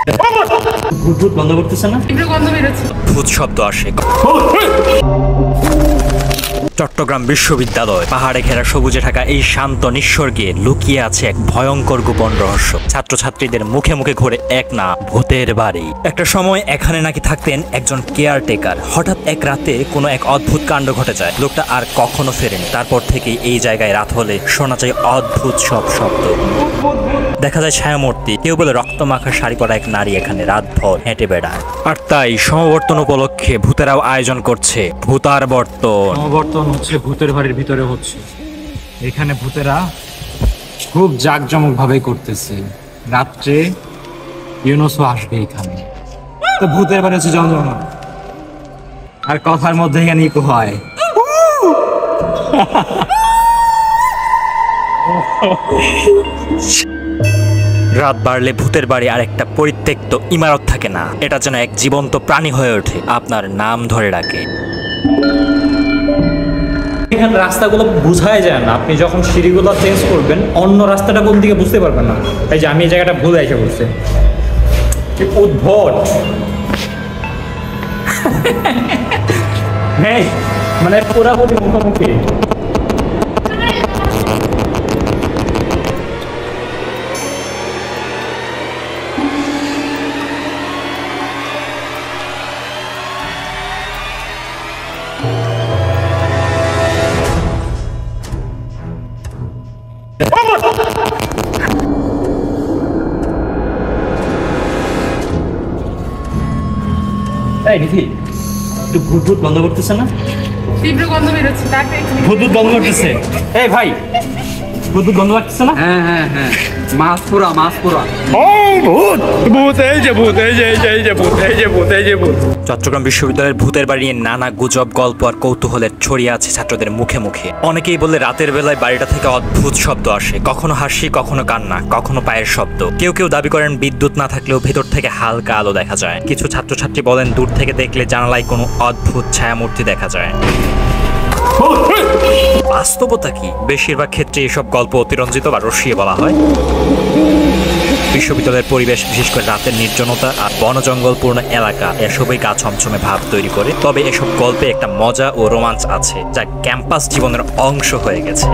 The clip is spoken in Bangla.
ভূত ভূত বন্ধ করতেছে না, ভূত শব্দ আসে। চট্টগ্রাম বিশ্ববিদ্যালয় পাহাড়ে ঘেরা সবুজে ঢাকা এই শান্ত নিঃস্বর্গে লুকিয়ে আছে এক ভয়ঙ্কর গোপন রহস্য। ছাত্রছাত্রীদের মুখে মুখে ঘুরে এক না ভূতের বাড়ি। একটা সময় এখানে নাকি থাকতেন একজন কেয়ারটেকার। হঠাৎ এক রাতে কোনো এক অদ্ভুত কাণ্ড ঘটে যায়। লোকটা আর কখনো ফেরেনি। তারপর থেকেই এই জায়গায় রাত হলে শোনা যায় অদ্ভুত সব শব্দ, দেখা যায় ছায়ামূর্তি, কেউ বলে রক্তমাখা শাড়ি পরা এক নারী এখানে রাতভর হেঁটে বেড়ায়। আর তাই সমাবর্তন উপলক্ষে ভূতেরাও আয়োজন করছে ভূতার বর্তন। সমাবর্তন হচ্ছে ভূতের বাড়ির ভিতরে হচ্ছে। এখানে ভূতেরা খুব জাঁকজমক ভাবে করতেছে। রাত্রে ইউনুসও আসবে এখানে। তো ভূতের বাড়ি হচ্ছে জমজমা। আর কথার মধ্যে এখানে ইকো হয়। রাত বাড়লে ভূতের বাড়ি আর একটা পরিত্যক্ত ইমারত থাকে না, এটা যেন এক জীবন্ত প্রাণী হয়ে ওঠে, আপনার নাম ধরে ডাকে। এখানে রাস্তাগুলো বোঝাই যায় না। আপনি যখন সিঁড়িগুলো চেঞ্জ করবেন অন্য রাস্তাটা কোন দিকে বুঝতে পারবেন না। এই যে আমি এই জায়গাটা ভুলে এসে বলছি, কি উদ্ভট। হ্যাঁ, মানে পুরাপুরি মুখোমুখি। এই নিধি, একটু ভূত ভূত বন্ধ করতেছে না, তীব্র গন্ধ বেরোচ্ছে। ভূত ভূত বন্ধ করতেছে। এই ভাই, ভূত ভূত বন্ধ করতেছে না? হ্যাঁ হ্যাঁ হ্যাঁ, মাছ পুরা মাছ পুরা। ভূত ভূত, এই যে ভূত, এই যে এই যে ভূত, এই যে ভূত, এই যে ভূত। চট্টগ্রাম বিশ্ববিদ্যালয়ের ভূতের বাড়ি নিয়ে নানা গুজব, গল্প আর কৌতূহলের ছড়িয়ে আছে ছাত্রদের মুখে মুখে। অনেকেই বলে রাতের বেলায় বাড়িটা থেকে অদ্ভুত শব্দ আসে, কখনো হাসি, কখনো কান্না, কখনো পায়ের শব্দ। কেউ কেউ দাবি করেন বিদ্যুৎ না থাকলেও ভেতর থেকে হালকা আলো দেখা যায়। কিছু ছাত্রছাত্রী বলেন দূর থেকে দেখলে জানালায় কোনো অদ্ভুত ছায়ামূর্তি দেখা যায়। বাস্তবতা কি? বেশিরভাগ ক্ষেত্রে এসব গল্প অতিরঞ্জিত বা রসিয়ে বলা হয়। বিশ্ববিদ্যালয়ের পরিবেশ, বিশেষ করে রাতের নির্জনতা আর বনজঙ্গলপূর্ণ এলাকা, এসবই গা ছমছমে ভাব তৈরি করে। তবে এসব গল্পে একটা মজা ও রোমাঞ্চ আছে যা ক্যাম্পাস জীবনের অংশ হয়ে গেছে।